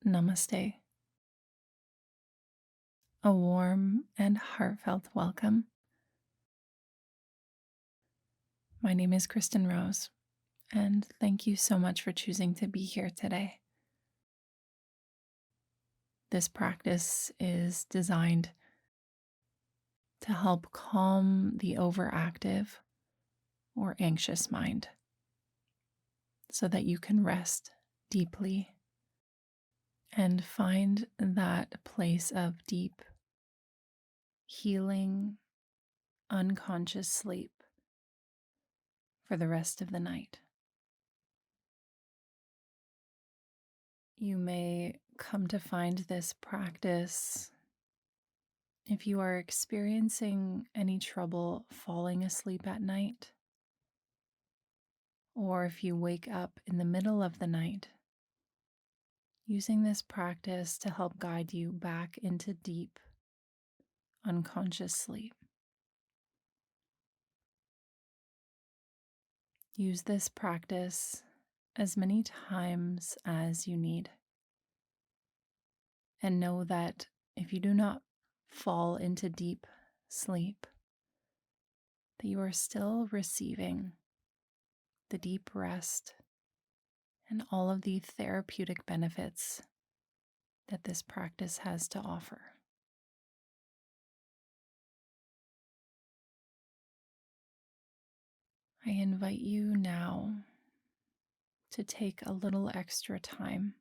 Namaste. A warm and heartfelt welcome. My name is Kristyn Rose, and thank you so much for choosing to be here today. This practice is designed to help calm the overactive or anxious mind so that you can rest deeply and find that place of deep healing, unconscious sleep for the rest of the night. You may come to find this practice if you are experiencing any trouble falling asleep at night, or if you wake up in the middle of the night, using this practice to help guide you back into deep, unconscious sleep. Use this practice as many times as you need. And know that if you do not fall into deep sleep, that you are still receiving the deep rest and all of the therapeutic benefits that this practice has to offer. I invite you now to take a little extra time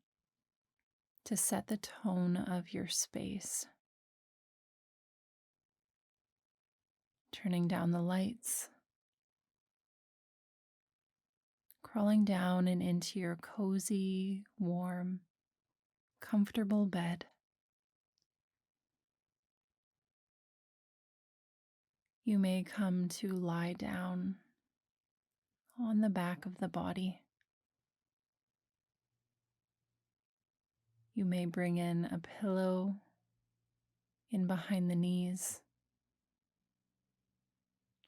to set the tone of your space, turning down the lights, crawling down and into your cozy, warm, comfortable bed. You may come to lie down on the back of the body. You may bring in a pillow in behind the knees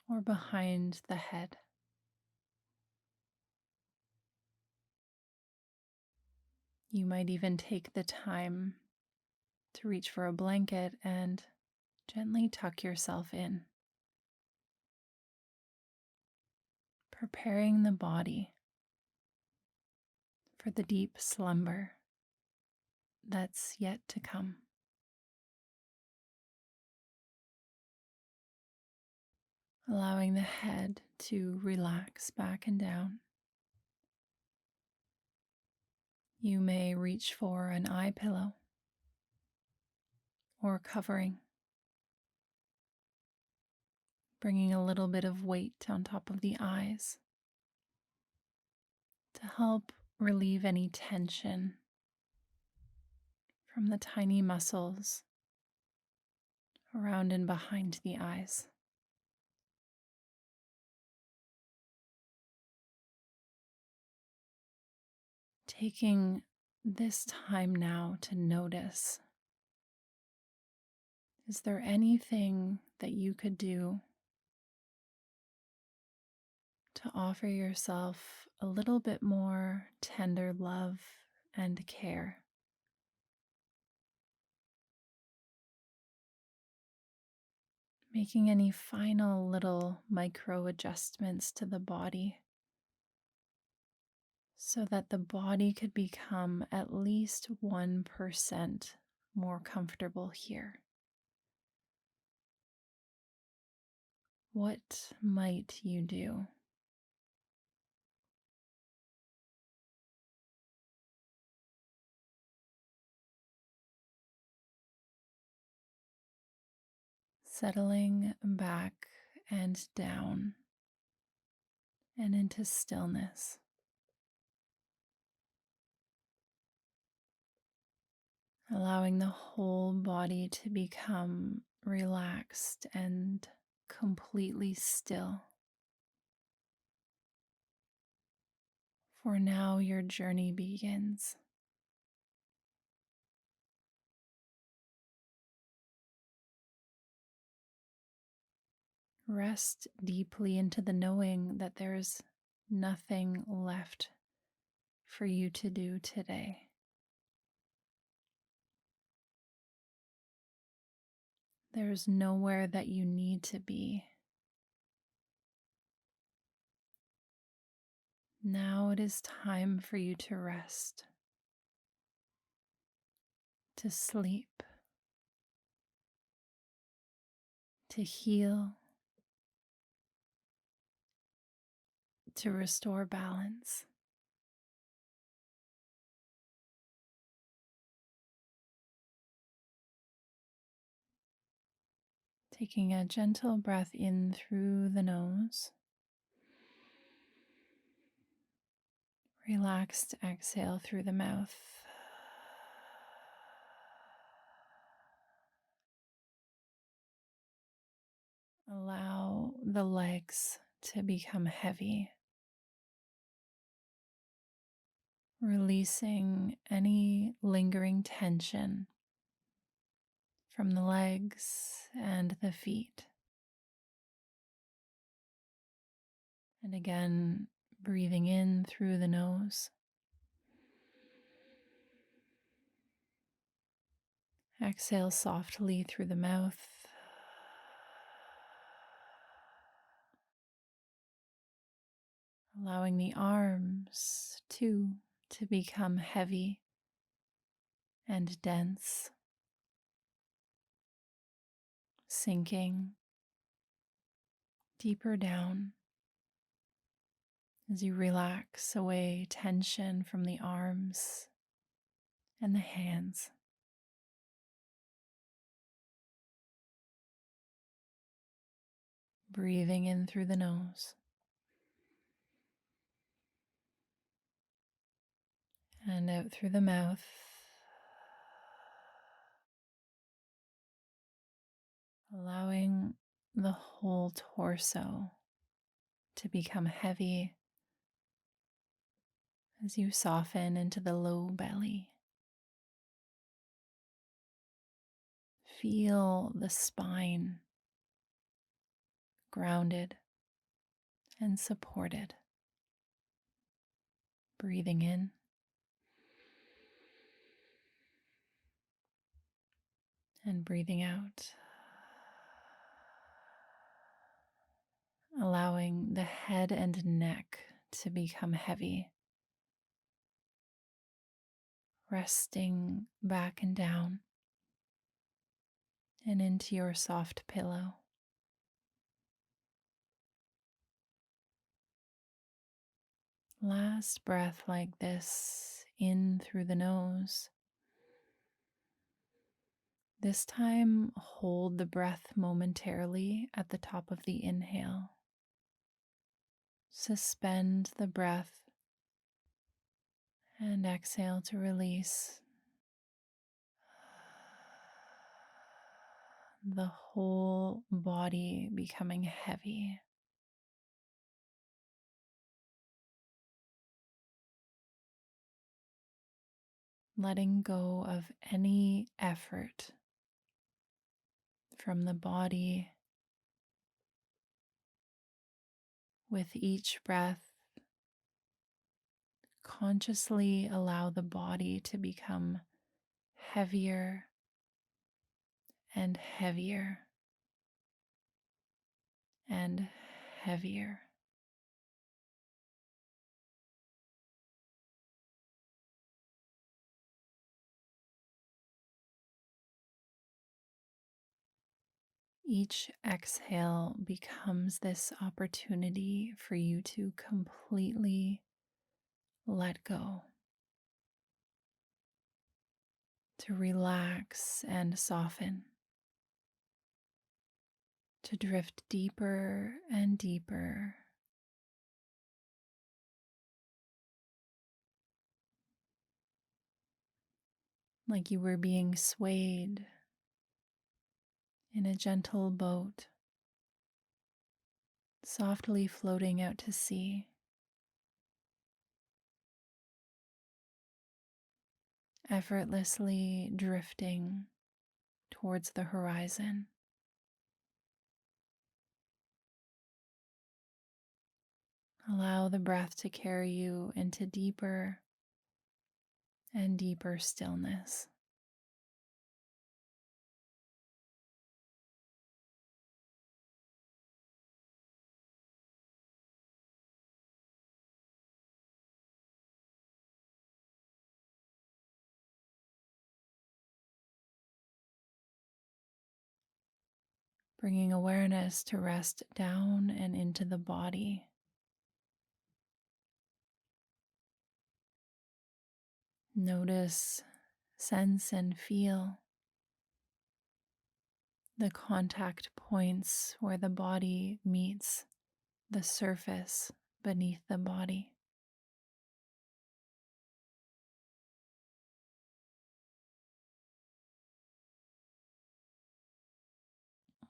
or behind the head. You might even take the time to reach for a blanket and gently tuck yourself in, preparing the body for the deep slumber that's yet to come. Allowing the head to relax back and down. You may reach for an eye pillow or covering, bringing a little bit of weight on top of the eyes to help relieve any tension from the tiny muscles around and behind the eyes. Taking this time now to notice, is there anything that you could do to offer yourself a little bit more tender love and care? Making any final little micro adjustments to the body so that the body could become at least 1% more comfortable here. What might you do? Settling back and down and into stillness. Allowing the whole body to become relaxed and completely still. For now, your journey begins. Rest deeply into the knowing that there's nothing left for you to do today. There's nowhere that you need to be. Now it is time for you to rest, to sleep, to heal, to restore balance. Taking a gentle breath in through the nose. Relaxed exhale through the mouth. Allow the legs to become heavy, releasing any lingering tension from the legs and the feet. And again, breathing in through the nose. Exhale softly through the mouth. Allowing the arms too to become heavy and dense, sinking deeper down as you relax away tension from the arms and the hands. Breathing in through the nose and out through the mouth. Allowing the whole torso to become heavy as you soften into the low belly. Feel the spine grounded and supported. Breathing in and breathing out. Allowing the head and neck to become heavy. Resting back and down and into your soft pillow. Last breath like this, in through the nose. This time, hold the breath momentarily at the top of the inhale. Suspend the breath and exhale to release. The whole body becoming heavy. Letting go of any effort from the body with each breath. Consciously allow the body to become heavier and heavier and heavier. Each exhale becomes this opportunity for you to completely let go, to relax and soften, to drift deeper and deeper, like you were being swayed in a gentle boat, softly floating out to sea. Effortlessly drifting towards the horizon. Allow the breath to carry you into deeper and deeper stillness. bringing awareness to rest down and into the body. Notice, sense, and feel the contact points where the body meets the surface beneath the body.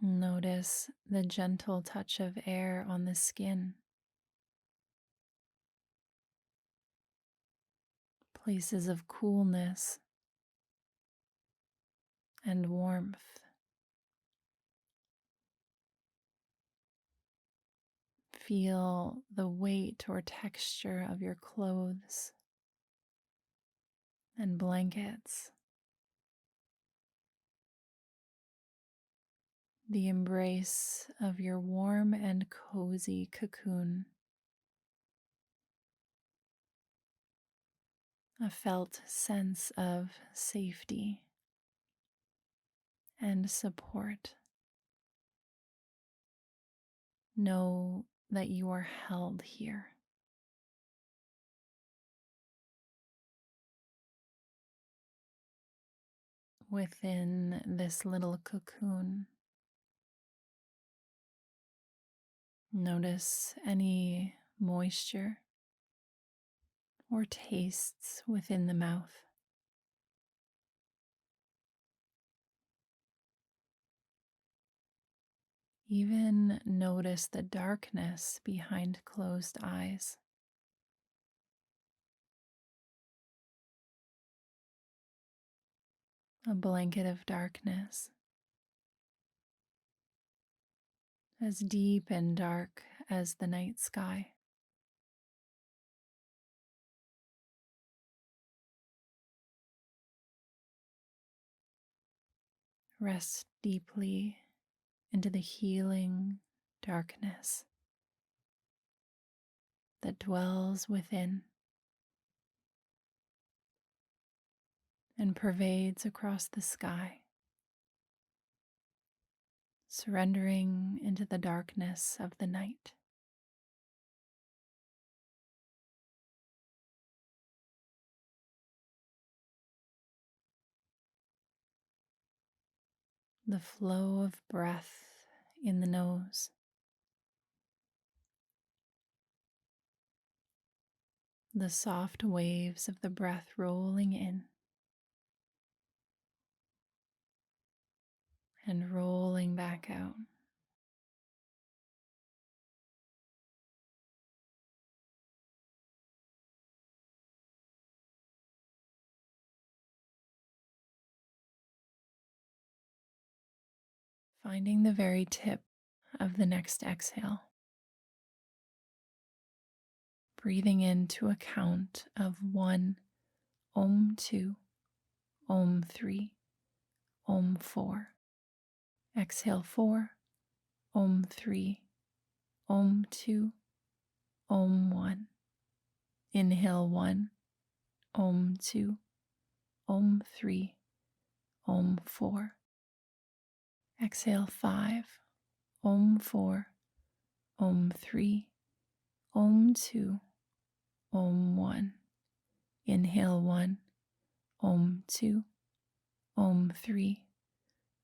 Notice the gentle touch of air on the skin, places of coolness and warmth. Feel the weight or texture of your clothes and blankets, the embrace of your warm and cozy cocoon, a felt sense of safety and support. Know that you are held here. Within this little cocoon. Notice any moisture or tastes within the mouth. Even notice the darkness behind closed eyes. A blanket of darkness, as deep and dark as the night sky. Rest deeply into the healing darkness that dwells within and pervades across the sky, surrendering into the darkness of the night. The flow of breath in the nose, the soft waves of the breath rolling in and rolling back out. Finding the very tip of the next exhale. Breathing into a count of 1, Om 2, Om 3, Om 4. Exhale 4, Om 3, Om 2, Om 1. Inhale 1, Om 2, Om 3, Om 4. Exhale 5, Om 4, Om 3, Om 2, Om 1. Inhale 1, Om 2, Om 3,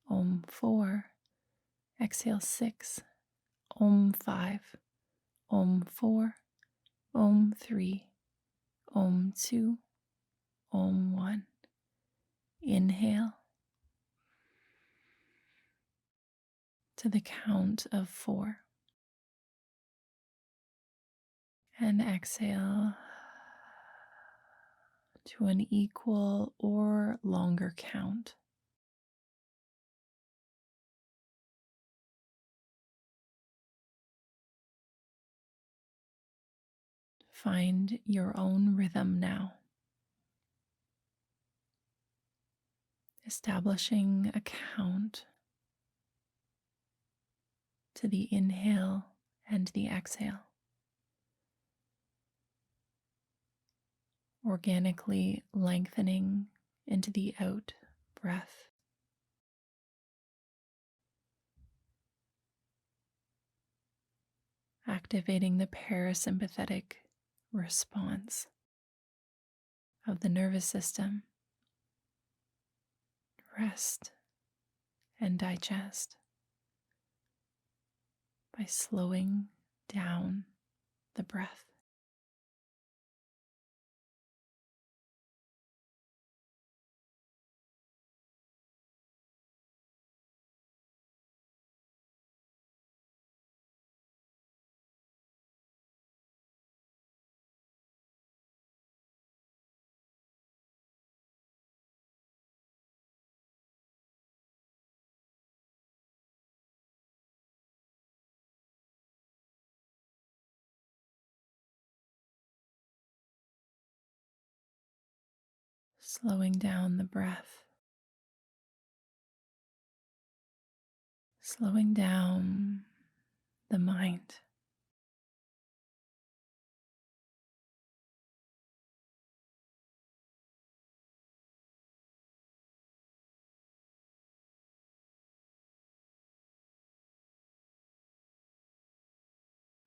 Om 4. Exhale 6, Om 5, Om 4, Om 3, Om 2, Om 1. Inhale to the count of 4 and exhale to an equal or longer count. Find your own rhythm now. Establishing a count to the inhale and the exhale. Organically lengthening into the out breath. activating the parasympathetic response of the nervous system. Rest and digest by slowing down the breath. Slowing down the breath, slowing down the mind.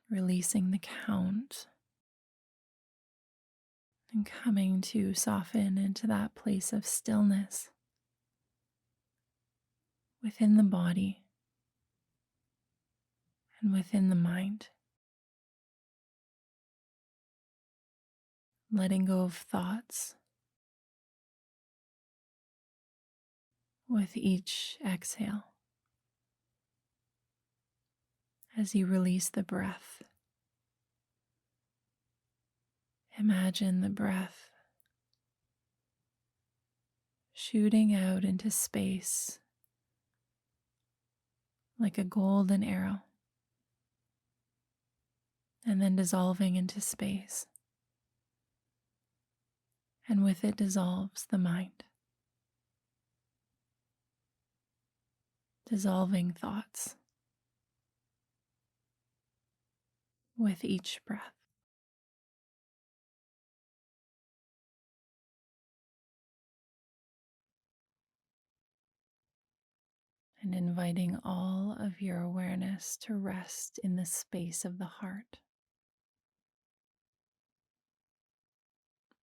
Releasing the count and coming to soften into that place of stillness within the body and within the mind. Letting go of thoughts with each exhale. As you release the breath, imagine the breath shooting out into space like a golden arrow, and then dissolving into space. And with it dissolves the mind, dissolving thoughts with each breath. And inviting all of your awareness to rest in the space of the heart.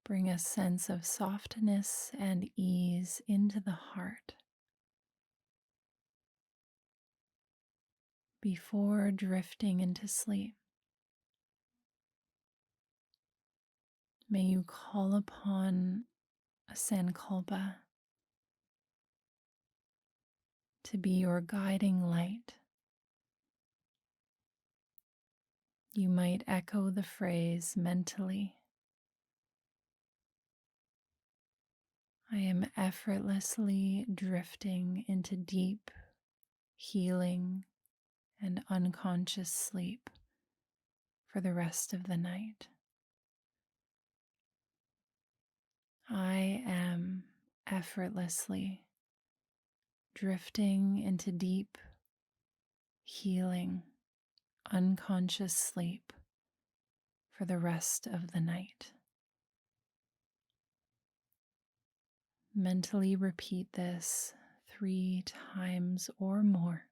Bring a sense of softness and ease into the heart before drifting into sleep. May you call upon a sankalpa to be your guiding light. You might echo the phrase mentally, I am effortlessly drifting into deep, healing, and unconscious sleep for the rest of the night. I am effortlessly drifting into deep, healing, unconscious sleep for the rest of the night. Mentally repeat this 3 times or more.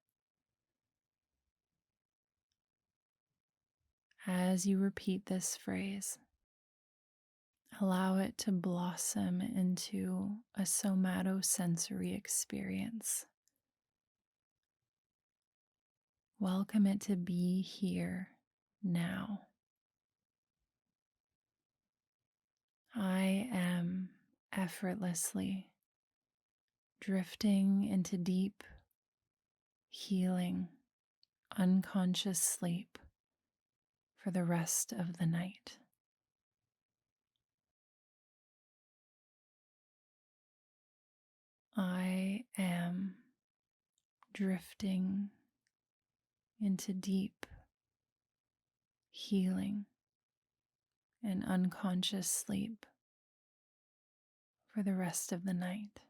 As you repeat this phrase, allow it to blossom into a somatosensory experience. Welcome it to be here now. I am effortlessly drifting into deep, healing, unconscious sleep for the rest of the night. I am drifting into deep, healing, and unconscious sleep for the rest of the night.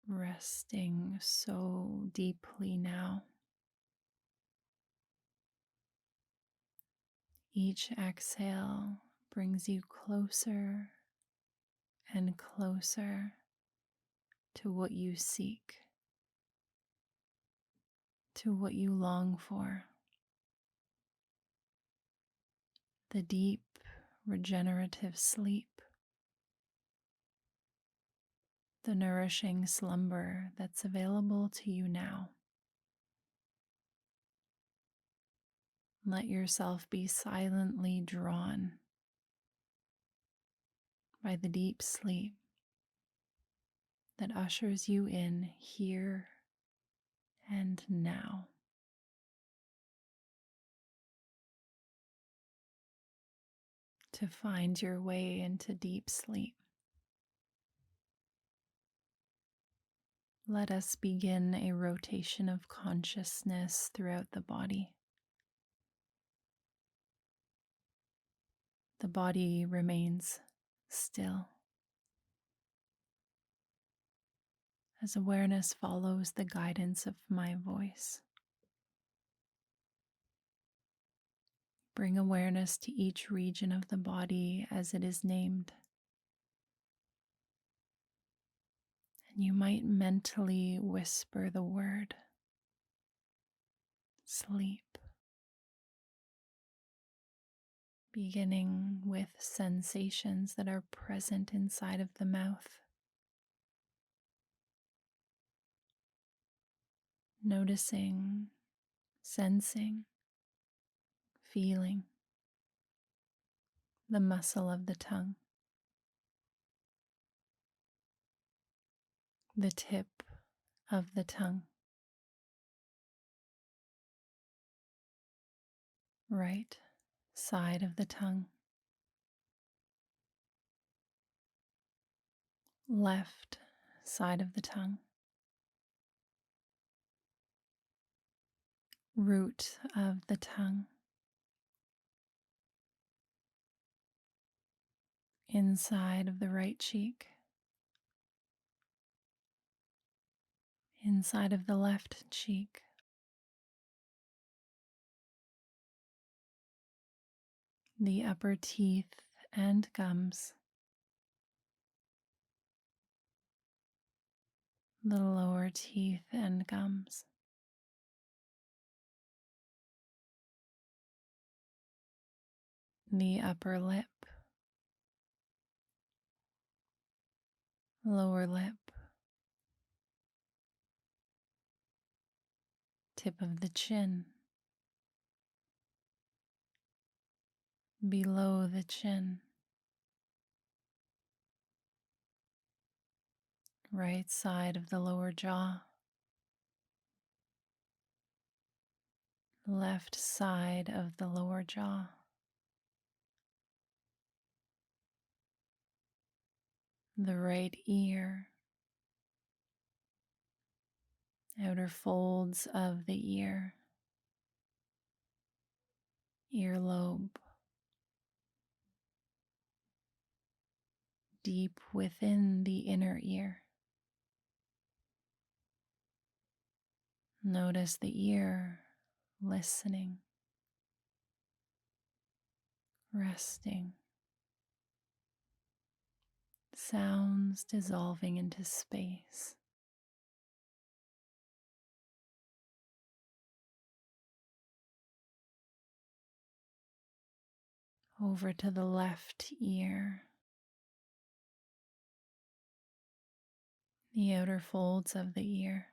resting so deeply now. Each exhale brings you closer and closer to what you seek, to what you long for, the deep regenerative sleep, the nourishing slumber that's available to you now. Let yourself be silently drawn by the deep sleep that ushers you in here and now. To find your way into deep sleep. Let us begin a rotation of consciousness throughout the body. The body remains still as awareness follows the guidance of my voice. Bring awareness to each region of the body as it is named. And you might mentally whisper the word sleep, beginning with sensations that are present inside of the mouth. Noticing, sensing, feeling the muscle of the tongue, the tip of the tongue, right side of the tongue, left side of the tongue, root of the tongue, inside of the right cheek, inside of the left cheek, the upper teeth and gums, the lower teeth and gums, the upper lip, lower lip, tip of the chin, below the chin, right side of the lower jaw, left side of the lower jaw, the right ear, outer folds of the ear, earlobe, deep within the inner ear. Notice the ear listening, resting, sounds dissolving into space. Over to the left ear, the outer folds of the ear,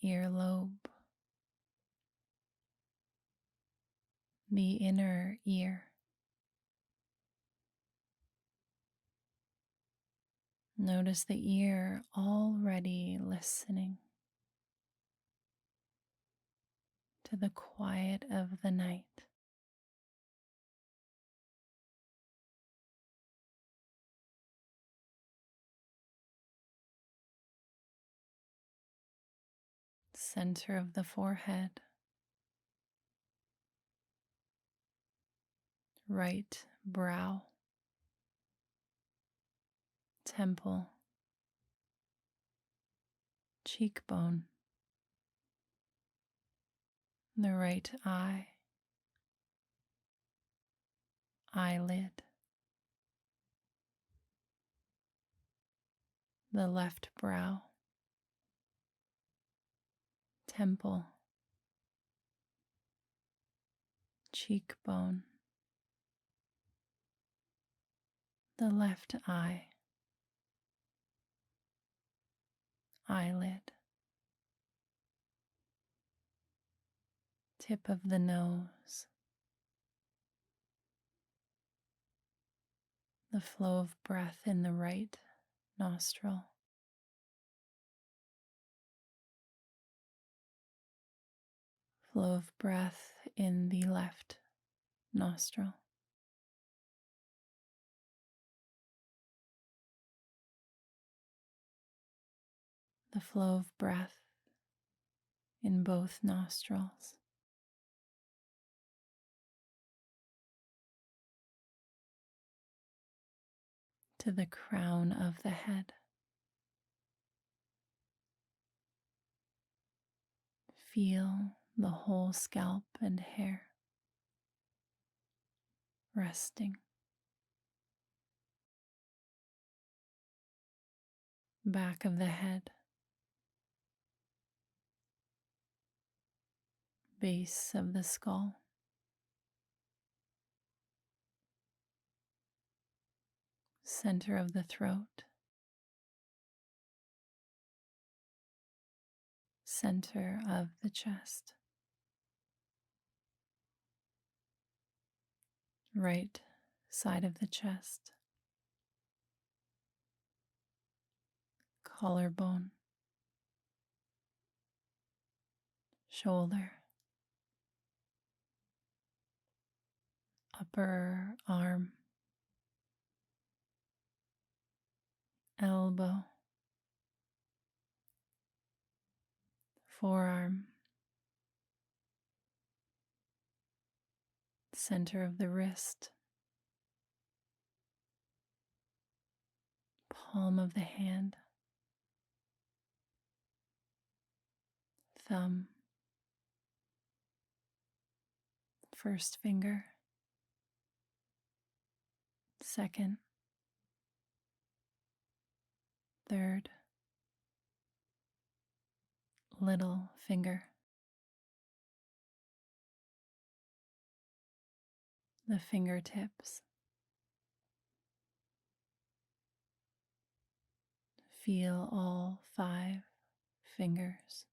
earlobe, the inner ear. Notice the ear already listening to the quiet of the night. Center of the forehead, right brow, temple, cheekbone, the right eye, eyelid, the left brow, temple, cheekbone, the left eye, eyelid, tip of the nose, the flow of breath in the right nostril, flow of breath in the left nostril, the flow of breath in both nostrils, to the crown of the head. Feel the whole scalp and hair resting. Back of the head, base of the skull, center of the throat, center of the chest, right side of the chest, collarbone, shoulder, upper arm, elbow, forearm, center of the wrist, palm of the hand, thumb, first finger, second, third, little finger, the fingertips. Feel all 5 fingers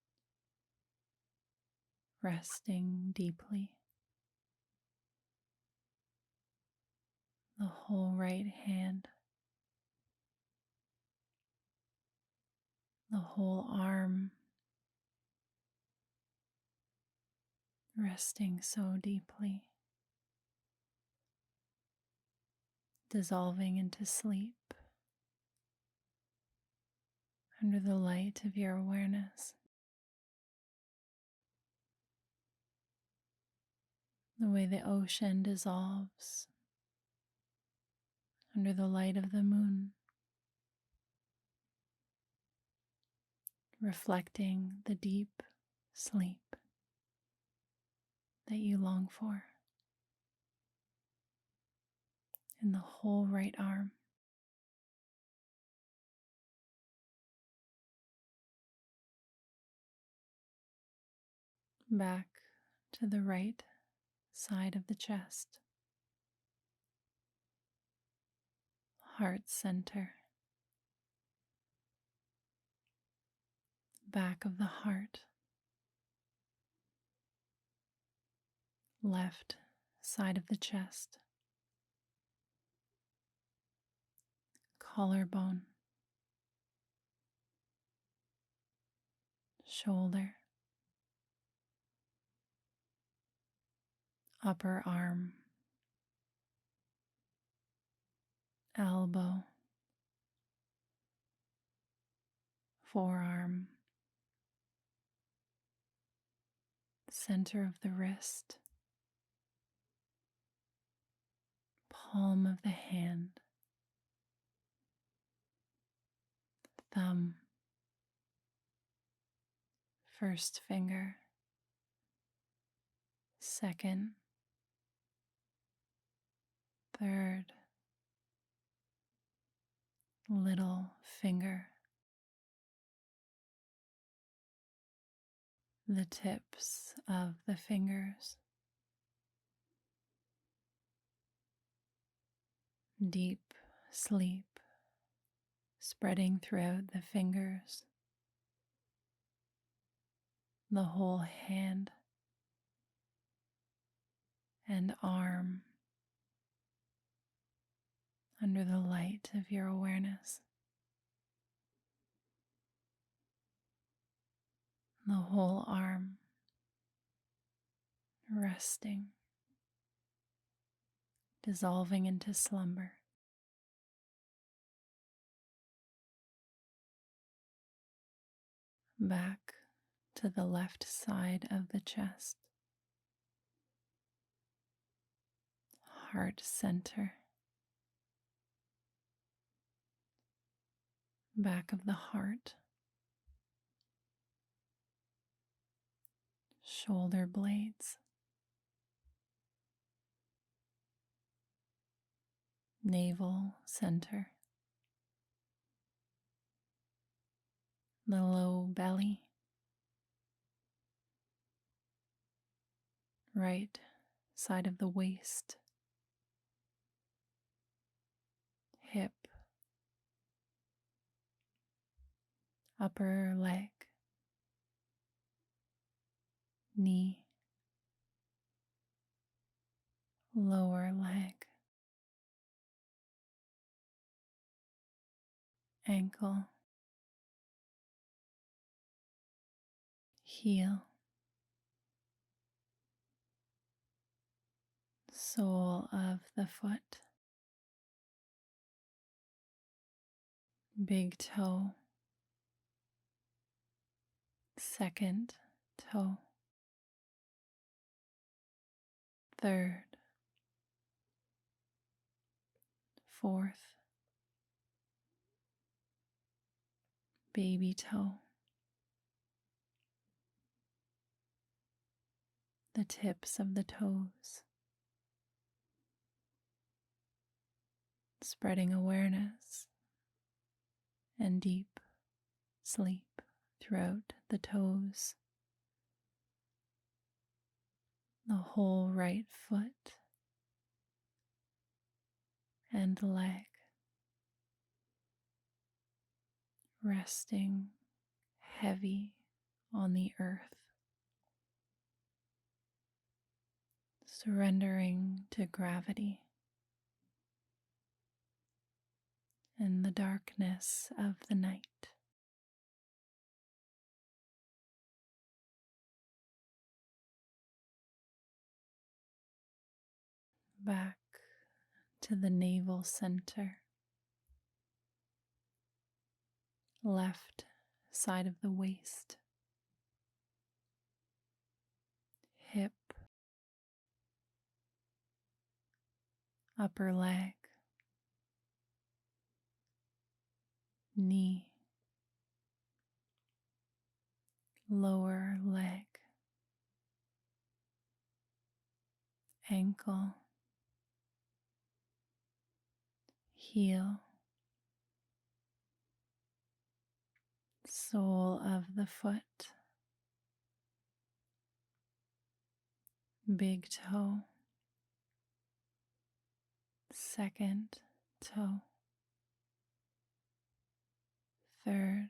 resting deeply. The whole right hand, the whole arm resting so deeply, dissolving into sleep under the light of your awareness. The way the ocean dissolves under the light of the moon, reflecting the deep sleep that you long for. In the whole right arm, back to the right side of the chest, heart center, back of the heart, left side of the chest, collarbone, shoulder, upper arm, elbow, forearm, center of the wrist, palm of the hand, thumb, first finger, second, third, little finger, the tips of the fingers, deep sleep spreading throughout the fingers, the whole hand and arm under the light of your awareness, the whole arm resting, dissolving into slumber. Back to the left side of the chest, heart center, back of the heart, shoulder blades, navel center, the low belly, right side of the waist, hip, upper leg, knee, lower leg, ankle, heel, sole of the foot, big toe, second toe, third, fourth, baby toe, the tips of the toes, spreading awareness and deep sleep throughout the toes, the whole right foot and leg, resting heavy on the earth, surrendering to gravity and the darkness of the night. Back to the navel center, left side of the waist, hip, upper leg, knee, lower leg, ankle, heel, sole of the foot, big toe, second toe, third,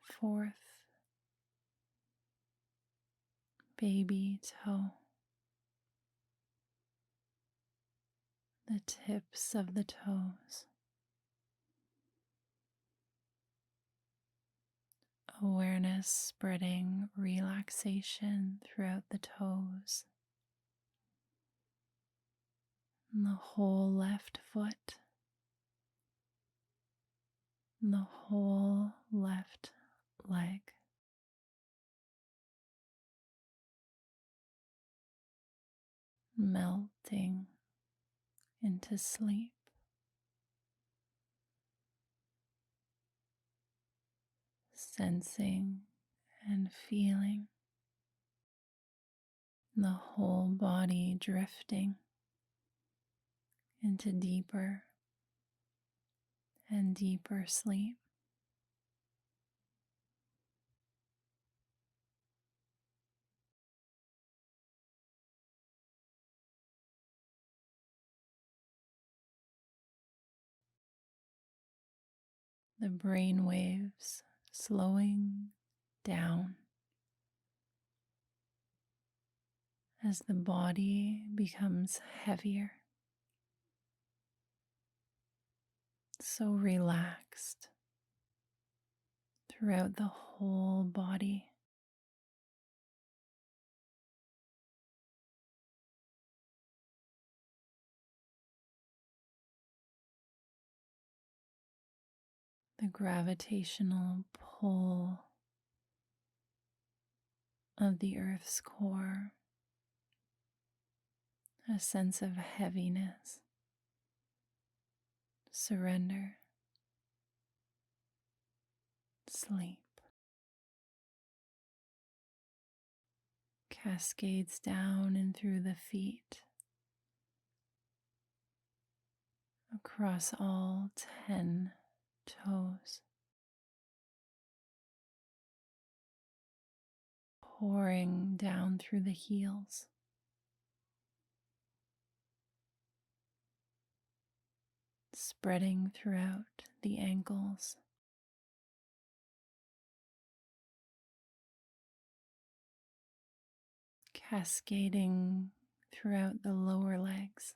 fourth, baby toe, the tips of the toes, awareness spreading relaxation throughout the toes, and the whole left foot, and the whole left leg. Melting into sleep. sensing and feeling the whole body drifting into deeper and deeper sleep. The brain waves slowing down as the body becomes heavier, so relaxed throughout the whole body. The gravitational pull of the earth's core, a sense of heaviness, surrender, sleep, cascades down and through the feet, across all 10 toes, pouring down through the heels, spreading throughout the ankles, cascading throughout the lower legs,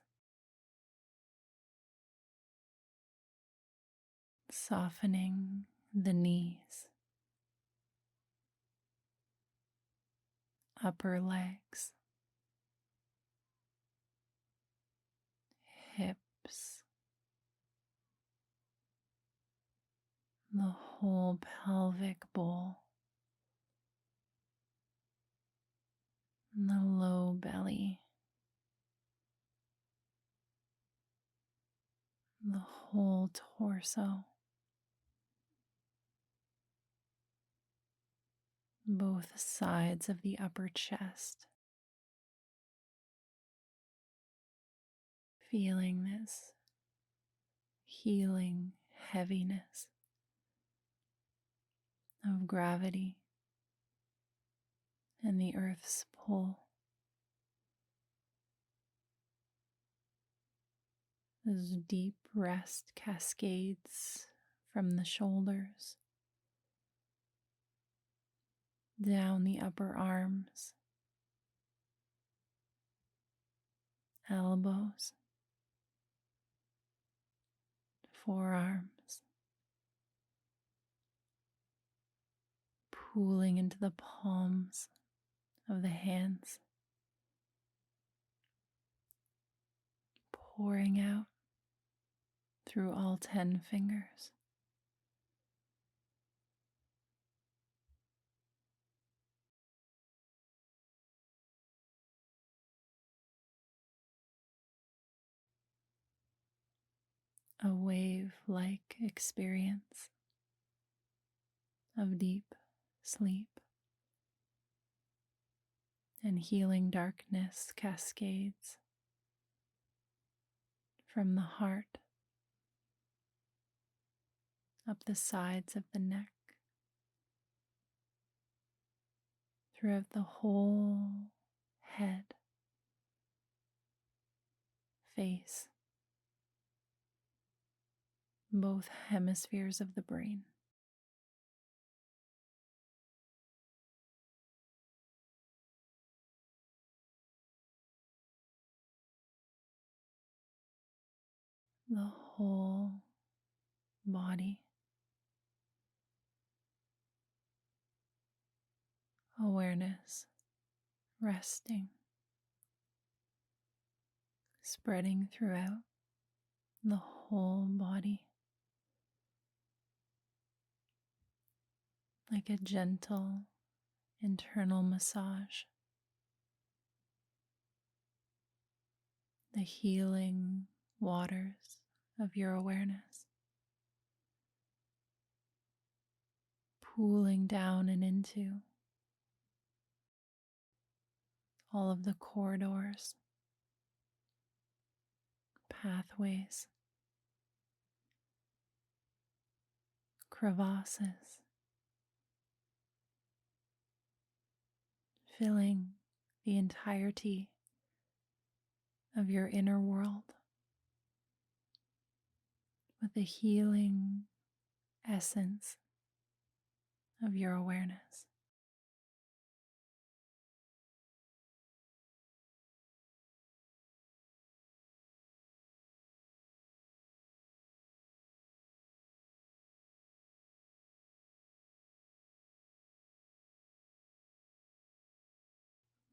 softening the knees, upper legs, hips, the whole pelvic bowl, the low belly, the whole torso, both sides of the upper chest, feeling this healing heaviness of gravity and the earth's pull. As deep rest cascades from the shoulders, down the upper arms, elbows, forearms, pooling into the palms of the hands, pouring out through all 10 fingers. A wave-like experience of deep sleep and healing darkness cascades from the heart up the sides of the neck, throughout the whole head, face, both hemispheres of the brain. The whole body, awareness, resting, spreading throughout the whole body like a gentle internal massage. The healing waters of your awareness cooling down and into all of the corridors, pathways, crevasses, filling the entirety of your inner world with the healing essence of your awareness.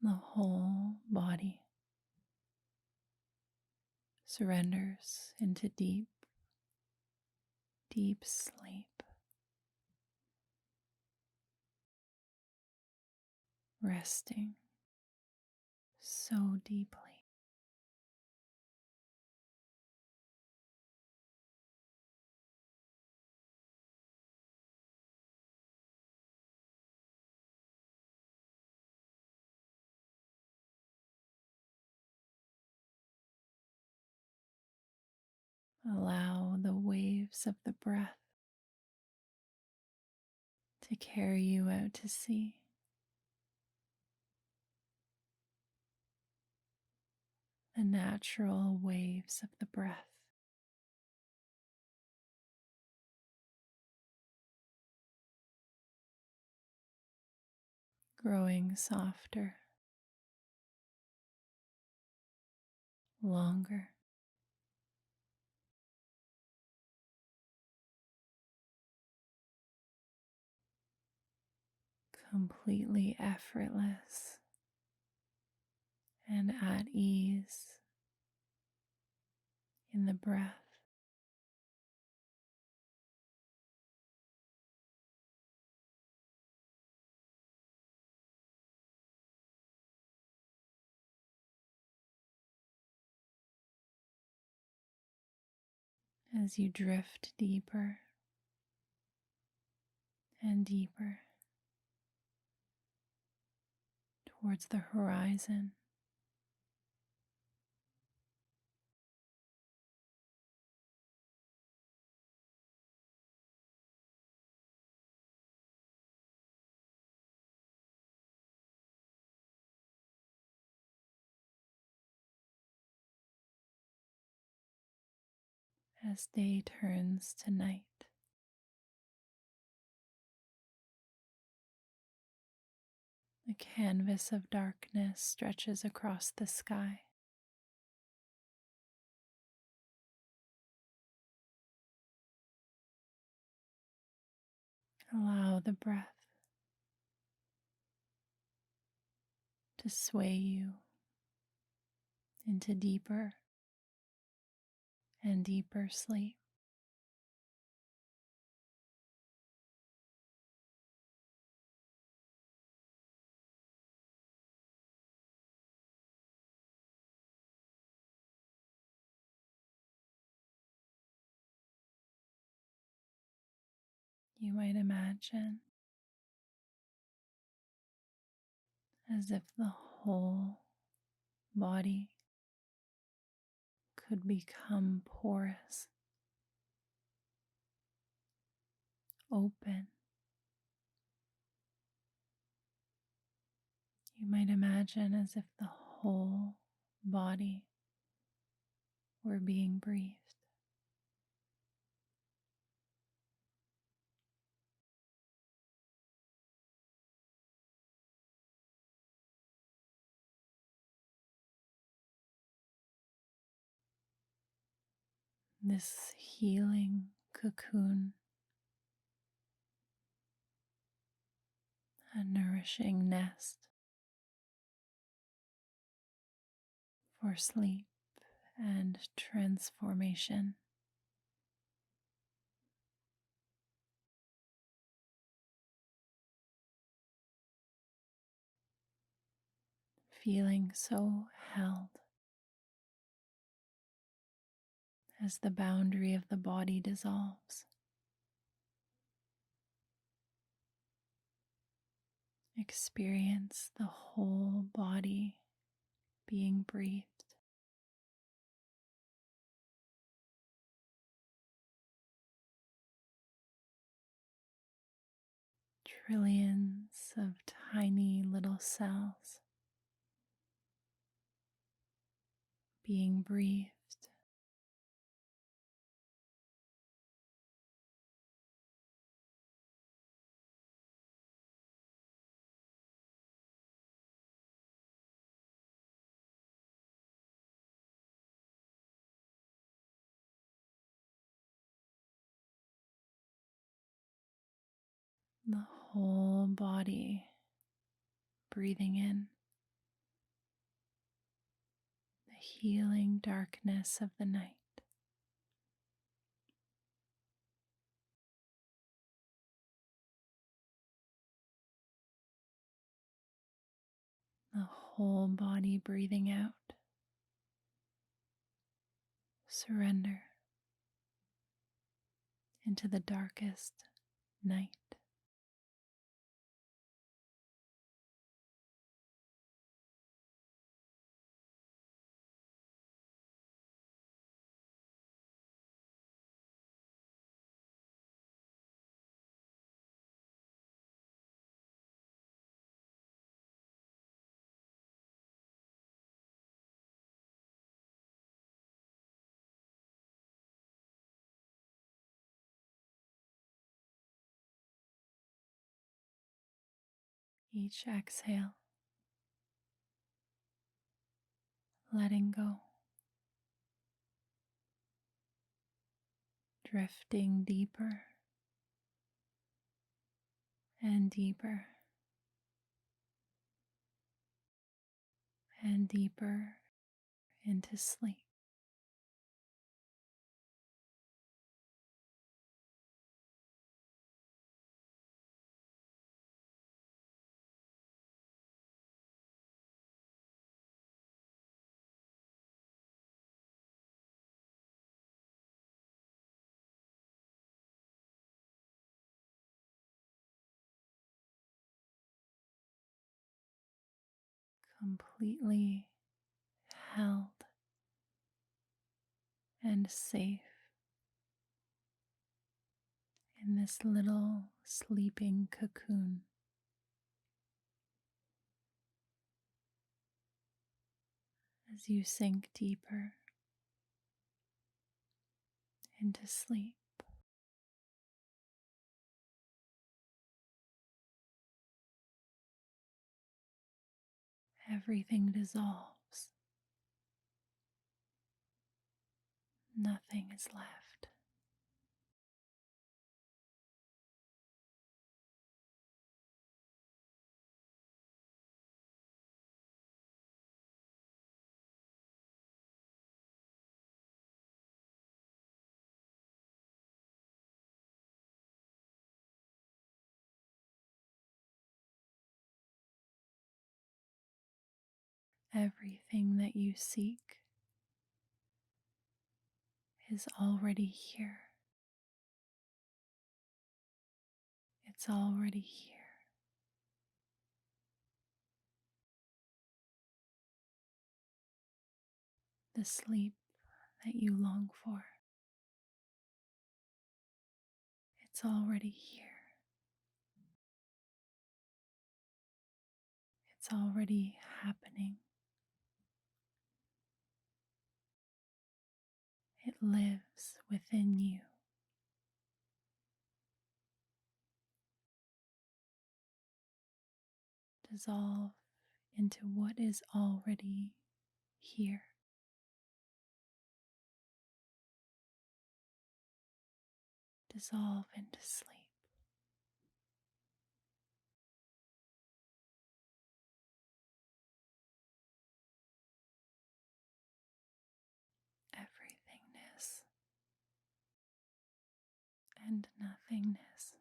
The whole body surrenders into deep, deep sleep, resting so deeply. Allow the waves of the breath to carry you out to sea. The natural waves of the breath, growing softer, longer, completely effortless and at ease in the breath. As you drift deeper and deeper towards the horizon, as day turns to night. The canvas of darkness stretches across the sky. Allow the breath to sway you into deeper and deeper sleep. You might imagine as if the whole body could become porous, open. You might imagine as if the whole body were being breathed. This healing cocoon, a nourishing nest for sleep and transformation. Feeling so held as the boundary of the body dissolves. Experience the whole body being breathed. Trillions of tiny little cells being breathed. The whole body breathing in the healing darkness of the night. The whole body breathing out. Surrender into the darkest night. Each exhale, letting go, drifting deeper and deeper and deeper into sleep. Completely held and safe in this little sleeping cocoon. As you sink deeper into sleep, everything dissolves. Nothing is left. Everything that you seek is already here. It's already here. The sleep that you long for, it's already here. It's already happening. It lives within you. Dissolve into what is already here. Dissolve into sleep. Everythingness and nothingness.